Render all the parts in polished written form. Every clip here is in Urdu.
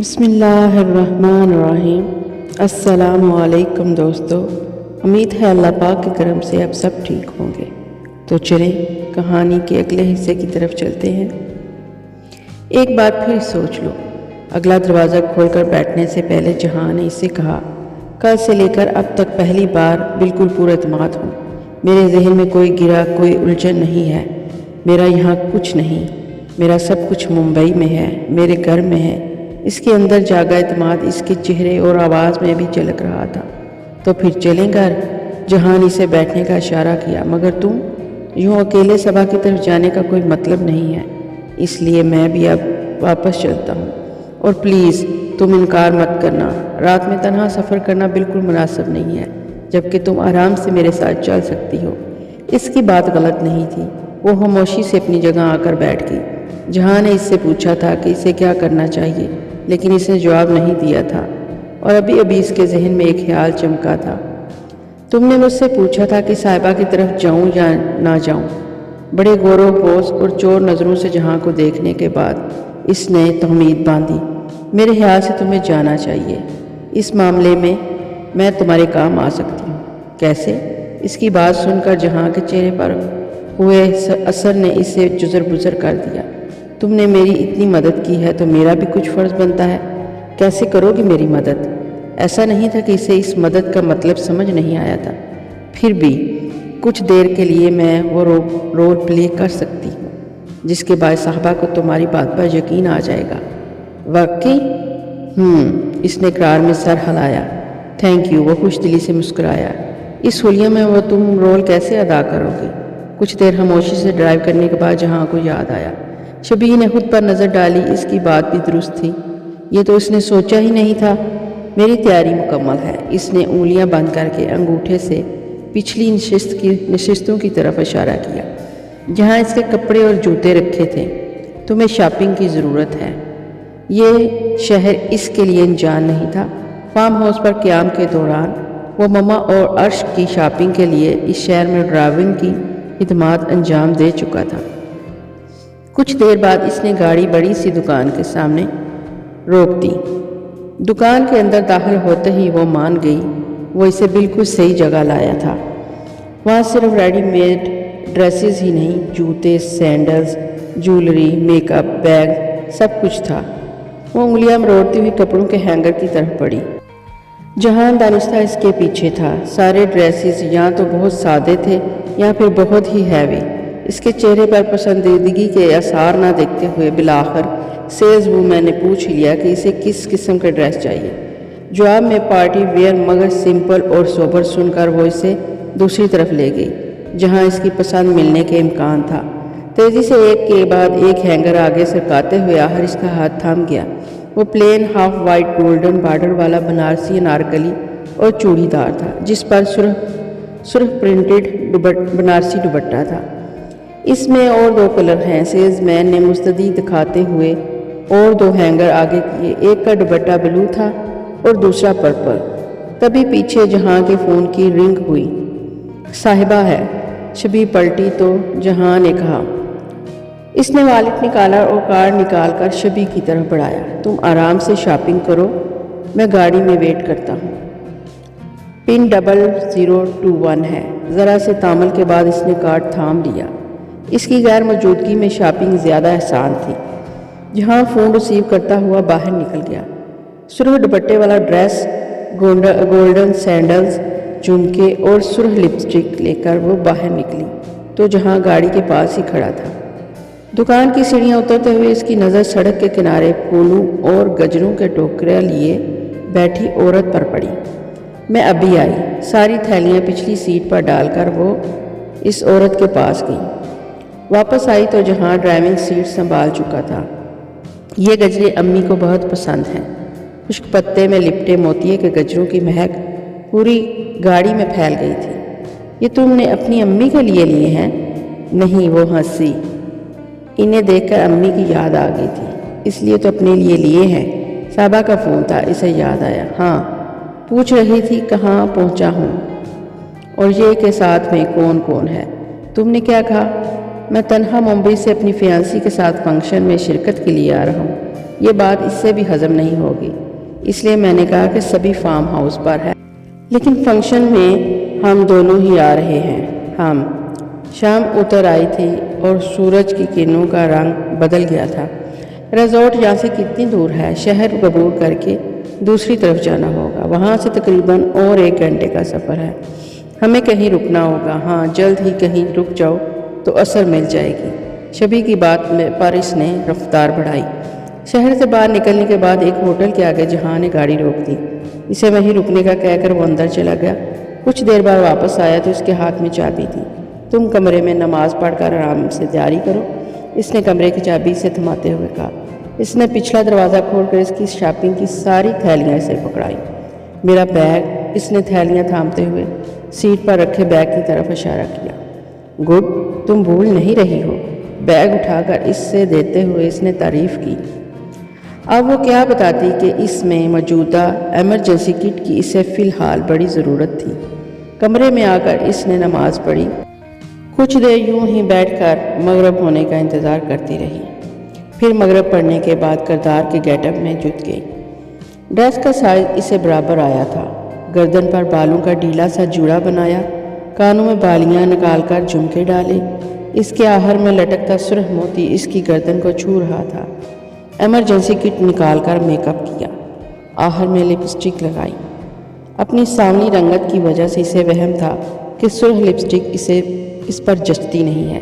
بسم اللہ الرحمن الرحیم۔ السلام علیکم دوستو، امید ہے اللہ پاک کے کرم سے آپ سب ٹھیک ہوں گے۔ تو چلیں کہانی کے اگلے حصے کی طرف چلتے ہیں۔ ایک بار پھر سوچ لو، اگلا دروازہ کھول کر بیٹھنے سے پہلے جہاں نے اسے کہا، کل سے لے کر اب تک پہلی بار بالکل پورا اعتماد ہوں۔ میرے ذہن میں کوئی گرا، کوئی الجھن نہیں ہے۔ میرا یہاں کچھ نہیں، میرا سب کچھ ممبئی میں ہے، میرے گھر میں ہے۔ اس کے اندر جاگا اعتماد اس کے چہرے اور آواز میں بھی جھلک رہا تھا۔ تو پھر چلیں گھر؟ جہان اسے بیٹھنے کا اشارہ کیا۔ مگر تم یوں اکیلے صبا کی طرف جانے کا کوئی مطلب نہیں ہے، اس لیے میں بھی اب واپس چلتا ہوں۔ اور پلیز تم انکار مت کرنا، رات میں تنہا سفر کرنا بالکل مناسب نہیں ہے، جبکہ تم آرام سے میرے ساتھ چل سکتی ہو۔ اس کی بات غلط نہیں تھی۔ وہ خاموشی سے اپنی جگہ آ کر بیٹھ گئی۔ جہاں نے اس سے پوچھا تھا کہ اسے کیا کرنا چاہیے، لیکن اس نے جواب نہیں دیا تھا، اور ابھی اس کے ذہن میں ایک خیال چمکا تھا۔ تم نے مجھ سے پوچھا تھا کہ صاحبہ کی طرف جاؤں یا نہ جاؤں۔ بڑے غور و خوض اور چور نظروں سے جہاں کو دیکھنے کے بعد اس نے تومید باندھی، میرے خیال سے تمہیں جانا چاہیے۔ اس معاملے میں میں تمہارے کام آ سکتی ہوں۔ کیسے؟ اس کی بات سن کر جہاں کے چہرے پر ہوئے اثر نے اسے جزر بزر کر دیا۔ تم نے میری اتنی مدد کی ہے تو میرا بھی کچھ فرض بنتا ہے۔ کیسے کرو گی میری مدد؟ ایسا نہیں تھا کہ اسے اس مدد کا مطلب سمجھ نہیں آیا تھا۔ پھر بھی کچھ دیر کے لیے میں وہ رول پلے کر سکتی ہوں، جس کے بعد صاحبہ کو تمہاری بات پر یقین آ جائے گا۔ واقعی؟ اس نے اقرار میں سر ہلایا۔ تھینک یو، وہ خوش دلی سے مسکرایا۔ اس حلیے میں وہ تم رول کیسے ادا کرو گی؟ کچھ دیر خاموشی سے ڈرائیو کرنے کے بعد جہاں کو یاد آیا، شبیہ نے خود پر نظر ڈالی۔ اس کی بات بھی درست تھی، یہ تو اس نے سوچا ہی نہیں تھا۔ میری تیاری مکمل ہے، اس نے انگلیاں بند کر کے انگوٹھے سے پچھلی نشستوں کی طرف اشارہ کیا، جہاں اس کے کپڑے اور جوتے رکھے تھے۔ تمہیں شاپنگ کی ضرورت ہے۔ یہ شہر اس کے لیے انجان نہیں تھا۔ فارم ہاؤس پر قیام کے دوران وہ مما اور عرش کی شاپنگ کے لیے اس شہر میں ڈرائیونگ کی خدمات انجام دے چکا تھا۔ کچھ دیر بعد اس نے گاڑی بڑی سی دکان کے سامنے روک دی۔ دکان کے اندر داخل ہوتے ہی وہ مان گئی، وہ اسے بالکل صحیح جگہ لایا تھا۔ وہاں صرف ریڈی میڈ ڈریسز ہی نہیں، جوتے، sandals, jewellery, make up, bag, سب کچھ تھا۔ وہ انگلیاں مروڑتی ہوئی کپڑوں کے ہینگر کی طرف بڑھی۔ جہان دانستہ اس کے پیچھے تھا۔ سارے ڈریسز یا تو بہت سادے تھے یا پھر بہت ہی ہیوی۔ اس کے چہرے پر پسندیدگی کے آثار نہ دیکھتے ہوئے بالآخر سیلز وومن نے پوچھ لیا کہ اسے کس قسم کا ڈریس چاہیے۔ جواب میں پارٹی ویئر مگر سمپل اور سوبر سن کر وہ اسے دوسری طرف لے گئی، جہاں اس کی پسند ملنے کے امکان تھا۔ تیزی سے ایک کے بعد ایک ہینگر آگے سرکاتے ہوئے آخر اس کا ہاتھ تھام گیا۔ وہ plain half white golden border والا بنارسی انارکلی اور چوڑی دار تھا، جس پر سرخ پرنٹڈ بنارسی دوپٹہ تھا۔ اس میں اور دو کلر ہیں، سیلز مین نے مستعدی دکھاتے ہوئے اور دو ہینگر آگے کیے۔ ایک کا دوپٹہ بلو تھا اور دوسرا پرپل۔ تبھی پیچھے جہاں کے فون کی رنگ ہوئی۔ صاحبہ ہے۔ شبیہ پلٹی تو جہاں نے کہا۔ اس نے والیٹ نکالا اور کارڈ نکال کر شبیہ کی طرف بڑھایا۔ تم آرام سے شاپنگ کرو، میں گاڑی میں ویٹ کرتا ہوں۔ پن 0021 ہے۔ ذرا سے تامل کے بعد اس نے کارڈ تھام لیا۔ اس کی غیر موجودگی میں شاپنگ زیادہ آسان تھی۔ جہاں فون ریسیو کرتا ہوا باہر نکل گیا۔ سرخ دوپٹے والا ڈریس، گولڈن سینڈلز، جھمکے اور سرخ لپسٹک لے کر وہ باہر نکلی تو جہاں گاڑی کے پاس ہی کھڑا تھا۔ دکان کی سیڑھیاں اترتے ہوئے اس کی نظر سڑک کے کنارے پھولوں اور گجروں کے ٹوکرے لیے بیٹھی عورت پر پڑی۔ میں ابھی آئی۔ ساری تھیلیاں پچھلی سیٹ پر ڈال کر وہ اس عورت کے پاس گئی۔ واپس آئی تو جہاں ڈرائیونگ سیٹ سنبھال چکا تھا۔ یہ گجرے امی کو بہت پسند ہیں۔ خشک پتے میں لپٹے موتیے کے گجروں کی مہک پوری گاڑی میں پھیل گئی تھی۔ یہ تم نے اپنی امی کے لیے ہیں؟ نہیں، وہ ہنسی۔ انہیں دیکھ کر امی کی یاد آ گئی تھی، اس لیے تو اپنے لیے ہیں۔ صاحبہ کا فون تھا، اسے یاد آیا۔ ہاں، پوچھ رہی تھی کہاں پہنچا ہوں اور یہ کے ساتھ میں کون ہے۔ تم نے کیا کہا؟ میں تنہا ممبئی سے اپنی فیانسی کے ساتھ فنکشن میں شرکت کے لیے آ رہا ہوں۔ یہ بات اس سے بھی ہضم نہیں ہوگی، اس لیے میں نے کہا کہ سبھی فارم ہاؤس پر ہے، لیکن فنکشن میں ہم دونوں ہی آ رہے ہیں۔ ہم شام اتر آئی تھی اور سورج کی کرنوں کا رنگ بدل گیا تھا۔ ریزورٹ یہاں سے کتنی دور ہے؟ شہر عبور کر کے دوسری طرف جانا ہوگا، وہاں سے تقریباً اور 1 گھنٹے کا سفر ہے۔ ہمیں کہیں رکنا ہوگا۔ ہاں، جلد ہی کہیں رک جاؤ تو اثر مل جائے گی۔ شبی کی بات پر اس نے رفتار بڑھائی۔ شہر سے باہر نکلنے کے بعد ایک ہوٹل کے آگے جہاں نے گاڑی روک دی، اسے وہیں رکنے کا کہہ کر وہ اندر چلا گیا۔ کچھ دیر بعد واپس آیا تو اس کے ہاتھ میں چابی تھی۔ تم کمرے میں نماز پڑھ کر آرام سے تیاری کرو، اس نے کمرے کی چابی سے تھماتے ہوئے کہا۔ اس نے پچھلا دروازہ کھول کر اس کی شاپنگ کی ساری تھیلیاں اسے پکڑائی۔ میرا بیگ، اس نے تھیلیاں تھامتے ہوئے سیٹ پر رکھے بیگ کی طرف اشارہ کیا۔ گڈ، تم بھول نہیں رہی ہو۔ بیگ اٹھا کر اس سے دیتے ہوئے اس نے تعریف کی۔ اب وہ کیا بتاتی کہ اس میں موجودہ ایمرجنسی کٹ کی اسے فی الحال بڑی ضرورت تھی۔ کمرے میں آ کر اس نے نماز پڑھی۔ کچھ دیر یوں ہی بیٹھ کر مغرب ہونے کا انتظار کرتی رہی، پھر مغرب پڑھنے کے بعد کردار کے گیٹ اپ میں جت گئی۔ ڈریس کا سائز اسے برابر آیا تھا۔ گردن پر بالوں کا ڈھیلا سا جوڑا بنایا، کانوں میں بالیاں نکال کر جھمکے ڈالے۔ اس کے آہر میں لٹکتا سرخ موتی اس کی گردن کو چھو رہا تھا۔ ایمرجنسی کٹ نکال کر میک اپ کیا، آہر میں لپسٹک لگائی۔ اپنی سانولی رنگت کی وجہ سے اسے وہم تھا کہ سرخ لپسٹک اس پر جچتی نہیں ہے۔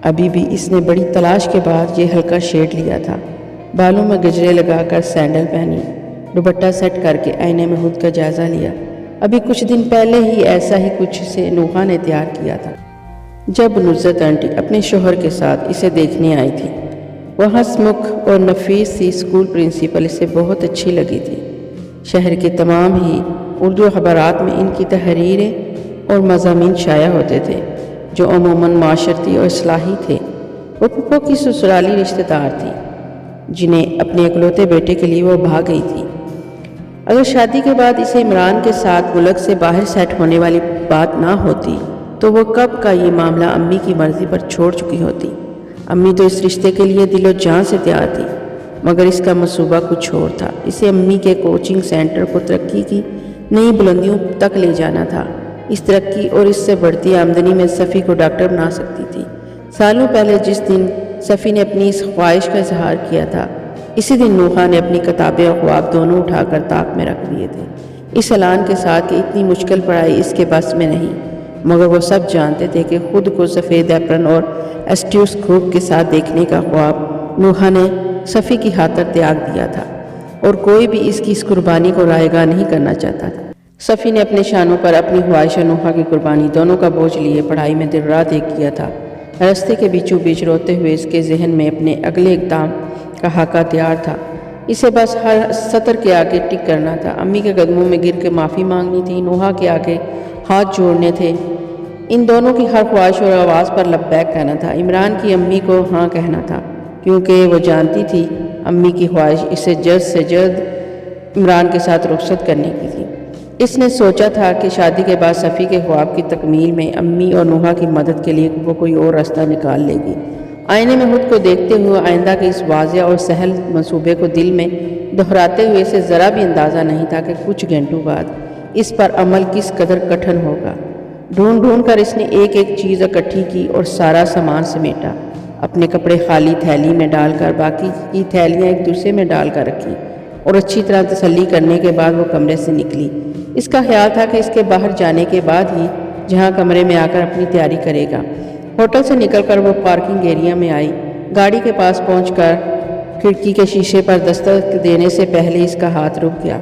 ابھی بھی اس نے بڑی تلاش کے بعد یہ ہلکا شیڈ لیا تھا۔ بالوں میں گجرے لگا کر سینڈل پہنی، دوپٹہ سیٹ کر کے آئینے میں خود کا جائزہ لیا۔ ابھی کچھ دن پہلے ہی ایسا ہی کچھ سے نوحہ نے تیار کیا تھا، جب نصرت آنٹی اپنے شوہر کے ساتھ اسے دیکھنے آئی تھی۔ وہ ہنسمکھ اور نفیس سی اسکول پرنسپل اسے بہت اچھی لگی تھی۔ شہر کے تمام ہی اردو اخبارات میں ان کی تحریریں اور مضامین شائع ہوتے تھے، جو عموماً معاشرتی اور اصلاحی تھے۔ وہ پھپھو کی سسرالی رشتہ دار تھی، جنہیں اپنے اکلوتے بیٹے کے لیے وہ بھاگ گئی تھی۔ اگر شادی کے بعد اسے عمران کے ساتھ ملک سے باہر سیٹ ہونے والی بات نہ ہوتی تو وہ کب کا یہ معاملہ امی کی مرضی پر چھوڑ چکی ہوتی۔ امی تو اس رشتے کے لیے دل و جان سے تیار تھی، مگر اس کا منصوبہ کچھ اور تھا۔ اسے امی کے کوچنگ سینٹر کو ترقی کی نئی بلندیوں تک لے جانا تھا۔ اس ترقی اور اس سے بڑھتی آمدنی میں صفی کو ڈاکٹر بنا سکتی تھی۔ سالوں پہلے جس دن صفی نے اپنی اس خواہش کا اظہار کیا تھا، اسی دن نوحہ نے اپنی کتابیں اور خواب دونوں اٹھا کر طاق میں رکھ دیے تھے، اس اعلان کے ساتھ کہ اتنی مشکل پڑھائی اس کے بس میں نہیں۔ مگر وہ سب جانتے تھے کہ خود کو سفید ایپرن اور اسٹیوسکوپ کے ساتھ دیکھنے کا خواب نوحہ نے صفی کی خاطر تیاگ دیا تھا، اور کوئی بھی اس کی اس قربانی کو رائیگاں نہیں کرنا چاہتا تھا۔ صفی نے اپنے شانوں پر اپنی خواہش اور نوحہ کی قربانی دونوں کا بوجھ لیے پڑھائی میں دن رات ایک کیا تھا۔ راستے کے بیچوں بیچ روتے ہوئے اس کے ذہن میں اپنے اگلے اقدام کا خاکہ تیار تھا۔ اسے بس ہر سطر کے آگے ٹک کرنا تھا۔ امی کے قدموں میں گر کے معافی مانگنی تھی، نوحہ کے آگے ہاتھ جوڑنے تھے۔ ان دونوں کی ہر خواہش اور آواز پر لبیک کہنا تھا۔ عمران کی امی کو ہاں کہنا تھا، کیونکہ وہ جانتی تھی امی کی خواہش اسے جلد سے جلد عمران کے ساتھ رخصت کرنے کی تھی۔ اس نے سوچا تھا کہ شادی کے بعد صفی کے خواب کی تکمیل میں امی اور نوحہ کی مدد کے لیے وہ کوئی اور راستہ نکال لے گی۔ آئینے میں خود کو دیکھتے ہوئے آئندہ کے اس واضح اور سہل منصوبے کو دل میں دہراتے ہوئے اسے ذرا بھی اندازہ نہیں تھا کہ کچھ گھنٹوں بعد اس پر عمل کس قدر کٹھن ہوگا۔ ڈھونڈ ڈھونڈ کر اس نے ایک ایک چیز اکٹھی کی اور سارا سامان سمیٹا۔ اپنے کپڑے خالی تھیلی میں ڈال کر باقی کی تھیلیاں ایک دوسرے میں ڈال کر رکھی، اور اچھی طرح تسلی کرنے کے بعد وہ کمرے سے نکلی۔ اس کا خیال تھا کہ اس کے باہر جانے کے بعد ہی جہاں کمرے میں آ کر اپنی تیاری کرے گا۔ ہوٹل سے نکل کر وہ پارکنگ ایریا میں آئی۔ گاڑی کے پاس پہنچ کر کھڑکی کے شیشے پر دستک دینے سے پہلے اس کا ہاتھ رک گیا۔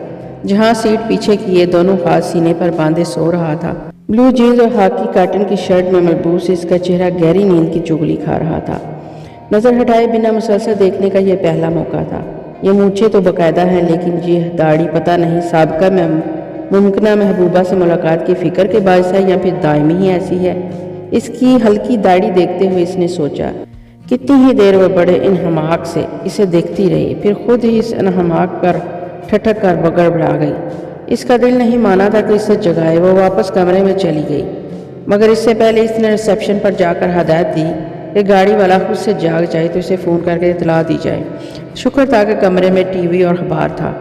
جہاں سیٹ پیچھے کیے دونوں ہاتھ سینے پر باندھے سو رہا تھا۔ بلو جینز اور ہاکی کاٹن کی شرٹ میں ملبوس اس کا چہرہ گہری نیند کی چغلی کھا رہا تھا۔ نظر ہٹائے بنا مسلسل دیکھنے کا یہ پہلا موقع تھا۔ یہ مونچھیں تو باقاعدہ ہیں، لیکن یہ داڑھی پتہ نہیں سابقہ میں ممکنہ محبوبہ سے ملاقات کی فکر کے باعث ہے یا پھر دائمی ہی ایسی ہے۔ اس کی ہلکی داڑھی دیکھتے ہوئے اس نے سوچا۔ کتنی ہی دیر وہ بڑے انہماک سے اسے دیکھتی رہی، پھر خود ہی اس انہماک پر ٹھٹک کر بگڑ بڑھا گئی۔ اس کا دل نہیں مانا تھا کہ اسے جگائے۔ وہ واپس کمرے میں چلی گئی، مگر اس سے پہلے اس نے ریسیپشن پر جا کر ہدایت دی کہ گاڑی والا خود سے جاگ جائے تو اسے فون کر کے اطلاع دی جائے۔ شکر تھا کہ کمرے میں ٹی وی اور اخبار تھا۔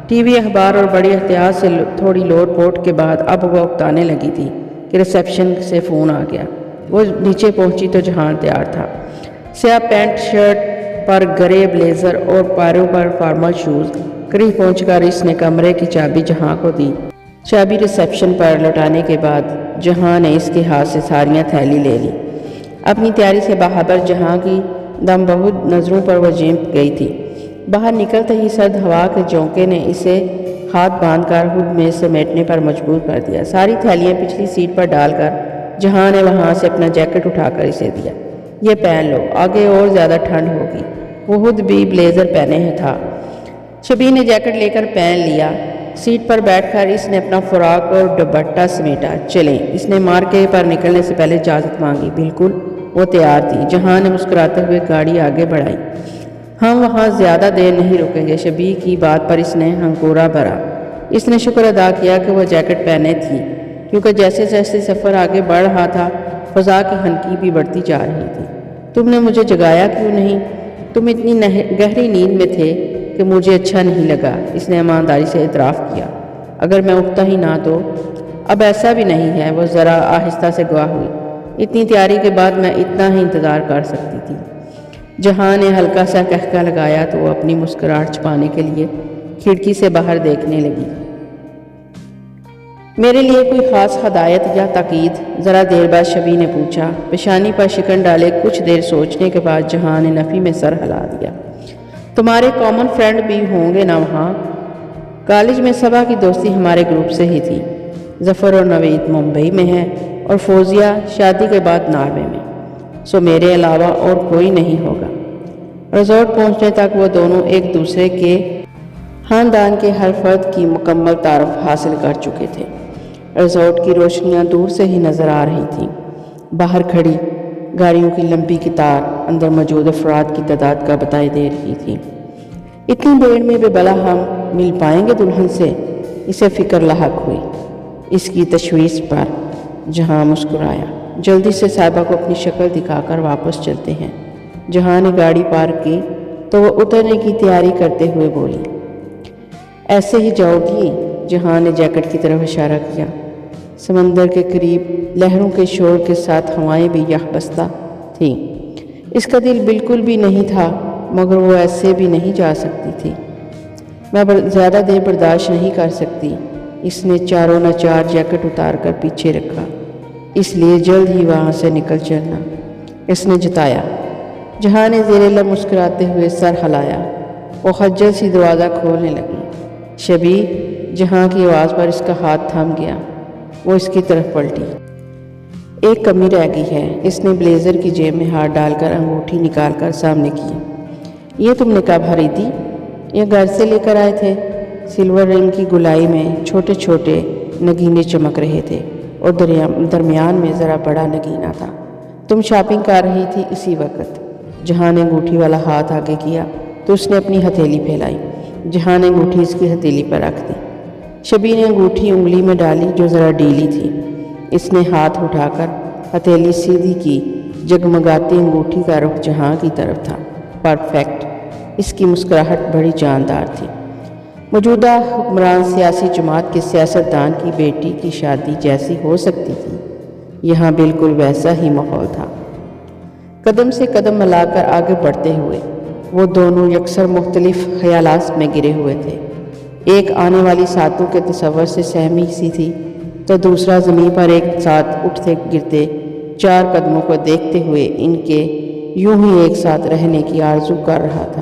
ٹی وی، اخبار اور بڑی احتیاط سے تھوڑی لوٹ پوٹ کے بعد اب وہ اکتانے لگی تھی کہ ریسیپشن سے فون آ گیا۔ وہ نیچے پہنچی تو جہان تیار تھا، سیاہ پینٹ شرٹ پر گرے بلیزر اور پیروں پر فارمل شوز۔ قریب پہنچ کر اس نے کمرے کی چابی جہاں کو دی۔ چابی ریسیپشن پر لوٹانے کے بعد جہاں نے اس کے ہاتھ سے ساریاں تھیلی لے لی۔ اپنی تیاری سے باخبر جہاں کی دم بہت نظروں پر وہ جھنپ گئی تھی۔ باہر نکلتے ہی سرد ہوا کے جھونکے نے اسے ہاتھ باندھ کر ہڈ میں سمیٹنے پر مجبور کر دیا۔ ساری تھیلیاں پچھلی سیٹ پر ڈال کر جہاں نے وہاں سے اپنا جیکٹ اٹھا کر اسے دیا۔ یہ پہن لو، آگے اور زیادہ ٹھنڈ ہوگی۔ وہ خود بھی بلیزر پہنے تھا۔ شبی نے جیکٹ لے کر پہن لیا۔ سیٹ پر بیٹھ کر اس نے اپنا فراق اور دوپٹہ سمیٹا۔ چلیں، اس نے مارکیٹ پر نکلنے سے پہلے اجازت مانگی۔ بالکل، وہ تیار تھی۔ جہاں نے مسکراتے ہوئے گاڑی آگے بڑھائی۔ ہم وہاں زیادہ دیر نہیں رکیں گے۔ شبی کی بات پر اس نے ہنگورا بھرا۔ اس نے شکر ادا کیا کہ وہ جیکٹ پہنے تھی، کیونکہ جیسے جیسے سفر آگے بڑھ رہا تھا فضا کی ہنکی بھی بڑھتی جا رہی تھی۔ تم نے مجھے جگایا کیوں نہیں؟ تم اتنی گہری نیند میں تھے کہ مجھے اچھا نہیں لگا، اس نے ایمانداری سے اعتراف کیا۔ اگر میں اٹھتا ہی نہ تو؟ اب ایسا بھی نہیں ہے، وہ ذرا آہستہ سے گواہ ہوئی۔ اتنی تیاری کے بعد میں اتنا ہی انتظار کر سکتی تھی۔ جہاں نے ہلکا سا قہقہ لگایا تو وہ اپنی مسکراہٹ چھپانے کے لیے کھڑکی سے باہر دیکھنے لگی۔ میرے لیے کوئی خاص ہدایت یا تاکید؟ ذرا دیر بعد شبی نے پوچھا۔ پیشانی پر شکن ڈالے کچھ دیر سوچنے کے بعد جہاں نے نفی میں سر ہلا دیا۔ تمہارے کامن فرینڈ بھی ہوں گے نا وہاں؟ کالج میں صبا کی دوستی ہمارے گروپ سے ہی تھی۔ ظفر اور نوید ممبئی میں ہے اور فوزیہ شادی کے بعد ناروے میں، سو میرے علاوہ اور کوئی نہیں ہوگا۔ ریزورٹ پہنچنے تک وہ دونوں ایک دوسرے کے خاندان کے ہر فرد کی مکمل تعارف حاصل کر چکے تھے۔ ریزورٹ کی روشنیاں دور سے ہی نظر آ رہی تھیں۔ باہر کھڑی گاڑیوں کی لمبی قطار اندر موجود افراد کی تعداد کا بتائی دے رہی تھی۔ اتنی دیر میں بے بلا ہم مل پائیں گے دلہن سے؟ اسے فکر لاحق ہوئی۔ اس کی تشویش پر جہاں مسکرایا۔ جلدی سے صاحبہ کو اپنی شکل دکھا کر واپس چلتے ہیں۔ جہاں نے گاڑی پارک کی تو وہ اترنے کی تیاری کرتے ہوئے بولی۔ ایسے ہی جاؤ گی؟ جہاں نے جیکٹ کی طرف اشارہ کیا۔ سمندر کے قریب لہروں کے شور کے ساتھ ہوائیں بھی یہ بستہ تھیں۔ اس کا دل بالکل بھی نہیں تھا، مگر وہ ایسے بھی نہیں جا سکتی تھی۔ میں زیادہ دیر برداشت نہیں کر سکتی۔ اس نے چاروں نہ چار جیکٹ اتار کر پیچھے رکھا، اس لیے جلد ہی وہاں سے نکل چلنا، اس نے جتایا۔ جہاں نے زیر لب مسکراتے ہوئے سر ہلایا۔ وہ خجل سی دروازہ کھولنے لگی۔ شبی، جہاں کی آواز پر اس کا ہاتھ تھم گیا۔ وہ اس کی طرف پلٹی۔ ایک کمی رہ گئی ہے، اس نے بلیزر کی جیب میں ہاتھ ڈال کر انگوٹھی نکال کر سامنے کی۔ یہ تم نے کب خریدی؟ یہ گھر سے لے کر آئے تھے۔ سلور رنگ کی گلائی میں چھوٹے چھوٹے نگینے چمک رہے تھے اور درمیان میں ذرا بڑا نگینہ تھا۔ تم شاپنگ کر رہی تھی اسی وقت؟ جہاں نے انگوٹھی والا ہاتھ آگے کیا تو اس نے اپنی ہتھیلی پھیلائی۔ جہاں نے انگوٹھی اس کی ہتھیلی پر رکھ دی۔ شبی نے انگوٹھی انگلی میں ڈالی جو ذرا ڈھیلی تھی۔ اس نے ہاتھ اٹھا کر ہتھیلی سیدھی کی۔ جگمگاتی انگوٹھی کا رخ جہاں کی طرف تھا۔ پرفیکٹ۔ اس کی مسکراہٹ بڑی جاندار تھی۔ موجودہ حکمران سیاسی جماعت کے سیاستدان کی بیٹی کی شادی جیسی ہو سکتی تھی، یہاں بالکل ویسا ہی ماحول تھا۔ قدم سے قدم ملا کر آگے بڑھتے ہوئے وہ دونوں یکسر مختلف خیالات میں گرے ہوئے تھے۔ ایک آنے والی ساتوں کے تصور سے سہمی سی تھی تو دوسرا زمین پر ایک ساتھ اٹھتے گرتے چار قدموں کو دیکھتے ہوئے ان کے یوں ہی ایک ساتھ رہنے کی آرزو کر رہا تھا۔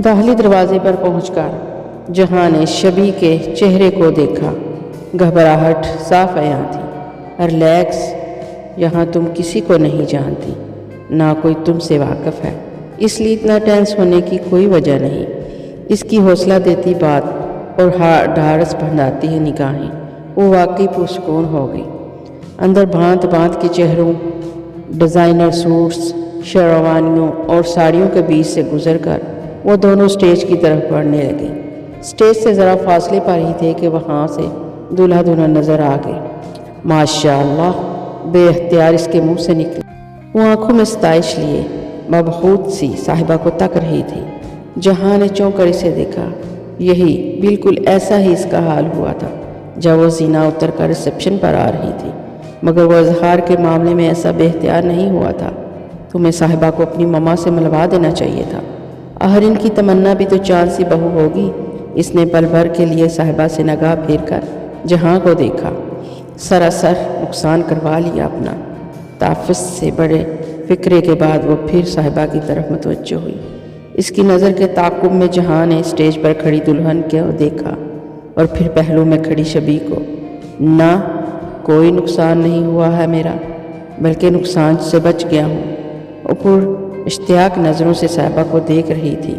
داخلی دروازے پر پہنچ کر جہاں نے شبی کے چہرے کو دیکھا۔ گھبراہٹ صاف عیاں تھی۔ ریلیکس، یہاں تم کسی کو نہیں جانتی، نہ کوئی تم سے واقف ہے، اس لیے اتنا ٹینس ہونے کی کوئی وجہ نہیں۔ اس کی حوصلہ دیتی بات اور ڈھارس بندھاتی ہے نگاہیں وہ واقعی پرسکون ہو گئی۔ اندر بھانت بھانت کے چہروں، ڈیزائنر سوٹس، شیروانیوں اور ساڑیوں کے بیچ سے گزر کر وہ دونوں سٹیج کی طرف بڑھنے لگے۔ سٹیج سے ذرا فاصلے پر ہی تھے کہ وہاں سے دولہا دلہن نظر آ گئے۔ ماشاء اللہ، بے اختیار اس کے منہ سے نکلی۔ وہ آنکھوں میں ستائش لیے مبہوت سی صاحبہ کو تک رہی تھی۔ جہاں نے چونک کر اسے دیکھا۔ یہی بالکل ایسا ہی اس کا حال ہوا تھا جب وہ زینہ اتر کر ریسیپشن پر آ رہی تھی، مگر وہ اظہار کے معاملے میں ایسا بے اختیار نہیں ہوا تھا۔ تمہیں صاحبہ کو اپنی ماما سے ملوا دینا چاہیے تھا، آخر ان کی تمنا بھی تو چاند سی بہو ہوگی۔ اس نے پل بھر کے لیے صاحبہ سے نگاہ پھیر کر جہاں کو دیکھا۔ سراسر نقصان کروا لیا اپنا۔ تحفظ سے بڑے فکرے کے بعد وہ پھر صاحبہ کی طرف متوجہ ہوئی۔ اس کی نظر کے تعاقب میں جہاں نے اسٹیج پر کھڑی دلہن کو دیکھا اور پھر پہلو میں کھڑی شبی کو۔ نہ کوئی نقصان نہیں ہوا ہے میرا، بلکہ نقصان سے بچ گیا ہوں۔ اوپر اشتیاق نظروں سے صاحبہ کو دیکھ رہی تھی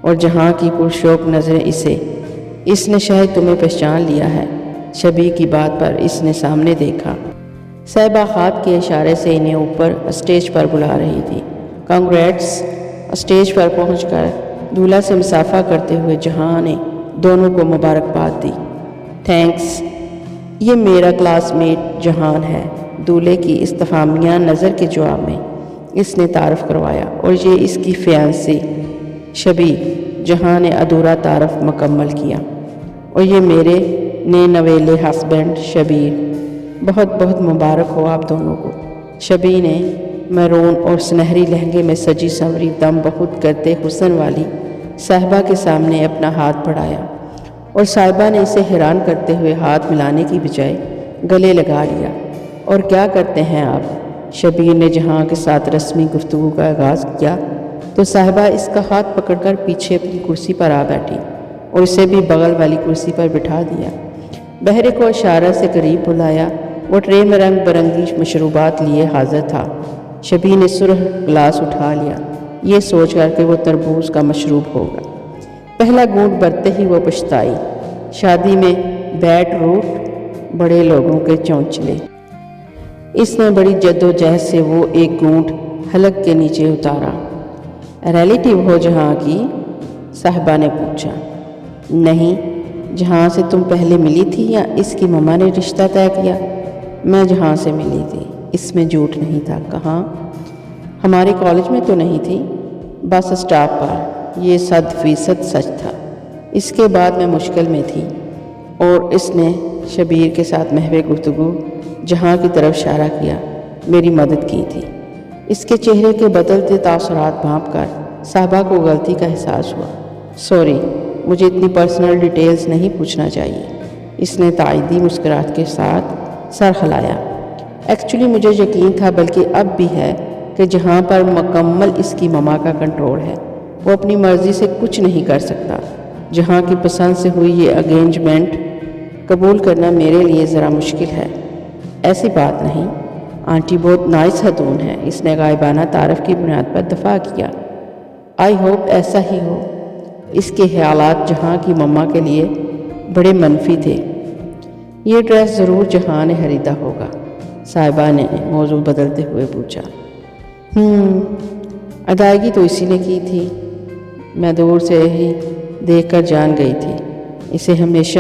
اور جہاں کی پرشوق نظریں اس نے شاید تمہیں پہچان لیا ہے۔ شبی کی بات پر اس نے سامنے دیکھا۔ صاحبہ ہاتھ کے اشارے سے انہیں اوپر اسٹیج پر بلا رہی تھی۔ کانگریٹس۔ اسٹیج پر پہنچ کر دولہا سے مصافحہ کرتے ہوئے جہاں نے دونوں کو مبارکباد دی۔ تھینکس، یہ میرا کلاس میٹ جہان ہے، دولہے کی استفہامیہ نظر کے جواب میں اس نے تعارف کروایا، اور یہ اس کی فیانسی شبی۔ جہاں نے ادھورا تعارف مکمل کیا۔ اور یہ میرے نئے نویلے ہسبینڈ شبیر۔ بہت بہت مبارک ہو آپ دونوں کو۔ شبی نے میرون اور سنہری لہنگے میں سجی سنوری دم بہت کرتے حسن والی صاحبہ کے سامنے اپنا ہاتھ بڑھایا، اور صاحبہ نے اسے حیران کرتے ہوئے ہاتھ ملانے کی بجائے گلے لگا لیا۔ اور کیا کرتے ہیں آپ؟ شبیر نے جہاں کے ساتھ رسمی گفتگو کا آغاز کیا تو صاحبہ اس کا ہاتھ پکڑ کر پیچھے اپنی کرسی پر آ بیٹھی اور اسے بھی بغل والی کرسی پر بٹھا دیا۔ بہرے کو اشارہ سے قریب بلایا۔ وہ ٹرے میں رنگ برنگی مشروبات لیے حاضر تھا۔ شبی نے سرخ گلاس اٹھا لیا، یہ سوچ کر کہ وہ تربوز کا مشروب ہوگا۔ پہلا گھونٹ بھرتے ہی وہ پچھتائی۔ شادی میں بیٹ روٹ، بڑے لوگوں کے چونچلے۔ اس نے بڑی جد و جہد سے وہ ایک گھونٹ حلق کے نیچے اتارا۔ ریلیٹیو ہو جہاں کی؟ صاحبہ نے پوچھا۔ نہیں، جہاں سے تم پہلے ملی تھی یا اس کی ماما نے رشتہ طے کیا؟ میں جہاں سے ملی تھی۔ اس میں جھوٹ نہیں تھا۔ کہاں؟ ہمارے کالج میں تو نہیں تھی، بس اسٹاپ پر۔ یہ 100% سچ تھا۔ اس کے بعد میں مشکل میں تھی، اور اس نے شبیر کے ساتھ محو گفتگو جہاں کی طرف اشارہ کیا، میری مدد کی تھی۔ اس کے چہرے کے بدلتے تاثرات بھانپ کر صاحبہ کو غلطی کا احساس ہوا۔ سوری، مجھے اتنی پرسنل ڈیٹیلز نہیں پوچھنا چاہیے۔ اس نے تائیدی مسکراہٹ کے ساتھ سر ہلایا۔ ایکچولی مجھے یقین تھا، بلکہ اب بھی ہے، کہ جہاں پر مکمل اس کی ماما کا کنٹرول ہے۔ وہ اپنی مرضی سے کچھ نہیں کر سکتا۔ جہاں کی پسند سے ہوئی یہ انگیجمنٹ قبول کرنا میرے لیے ذرا مشکل ہے۔ ایسی بات نہیں، آنٹی بہت نائس خاتون ہے۔ اس نے غائبانہ تعارف کی بنیاد پر دفاع کیا۔ آئی ہوپ ایسا ہی ہو۔ اس کے خیالات جہاں کی ماما کے لیے بڑے منفی تھے۔ یہ ڈریس ضرور جہاں نے خریدا ہوگا، صاحبہ نے موضوع بدلتے ہوئے پوچھا۔ ادائیگی تو اسی نے کی تھی، میں دور سے ہی دیکھ کر جان گئی تھی۔ اسے ہمیشہ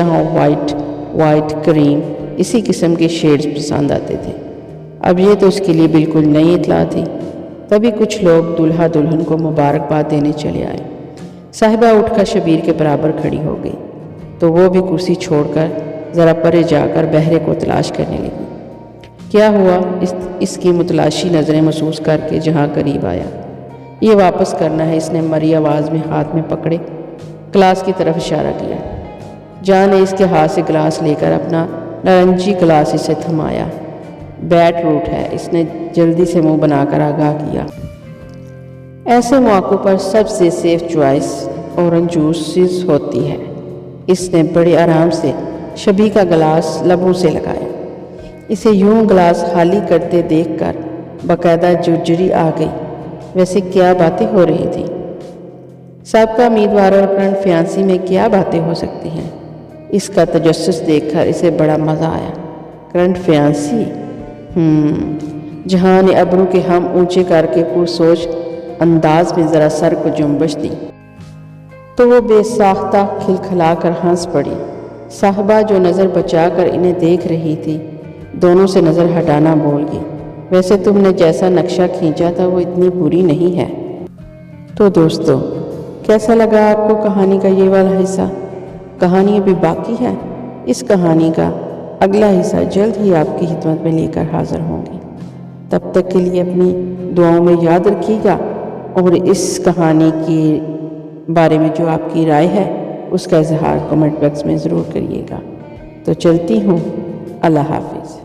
وائٹ کریم اسی قسم کے شیڈز پسند آتے تھے۔ اب یہ تو اس کے لیے بالکل نئی اطلاع تھی۔ تبھی کچھ لوگ دلہا دلہن کو مبارکباد دینے چلے آئے۔ صاحبہ اٹھ کر شبیر کے برابر کھڑی ہو گئی تو وہ بھی کرسی چھوڑ کر ذرا پرے جا کر بہرے کو تلاش کرنے لگی۔ کیا ہوا؟ اس کی متلاشی نظریں محسوس کر کے جہاں قریب آیا۔ یہ واپس کرنا ہے، اس نے مری آواز میں ہاتھ میں پکڑے گلاس کی طرف اشارہ کیا۔ جہاں نے اس کے ہاتھ سے گلاس لے کر اپنا نارنجی گلاس اسے تھمایا۔ بیٹ روٹ ہے، اس نے جلدی سے منہ بنا کر آگاہ کیا۔ ایسے موقعوں پر سب سے سیف چوائس اورنج جوس ہوتی ہے۔ اس نے بڑے آرام سے شبی کا گلاس لبوں سے لگایا۔ اسے یوں گلاس خالی کرتے دیکھ کر باقاعدہ جرجری آ گئی۔ ویسے کیا باتیں ہو رہی تھی؟ سابقہ امیدوار اور کرنٹ فیانسی میں کیا باتیں ہو سکتی ہیں؟ اس کا تجسس دیکھ کر اسے بڑا مزہ آیا۔ Current fiancee? جہاں نے ابرو کے ہم اونچے کر کے پرسوچ انداز میں ذرا سر کو جنبش دی تو وہ بے ساختہ کھلکھلا کر ہنس پڑی۔ صاحبہ جو نظر بچا کر انہیں دیکھ رہی تھی، دونوں سے نظر ہٹانا بھول گئی۔ ویسے تم نے جیسا نقشہ کھینچا تھا وہ اتنی بری نہیں ہے۔ تو دوستو، کیسا لگا آپ کو کہانی کا یہ والا حصہ؟ کہانی ابھی باقی ہے۔ اس کہانی کا اگلا حصہ جلد ہی آپ کی خدمت میں لے کر حاضر ہوں گی۔ تب تک کے لیے اپنی دعاؤں میں یاد رکھیے گا، اور اس کہانی کے بارے میں جو آپ کی رائے ہے اس کا اظہار کمنٹ باکس میں ضرور کریے گا۔ تو چلتی ہوں، اللہ حافظ۔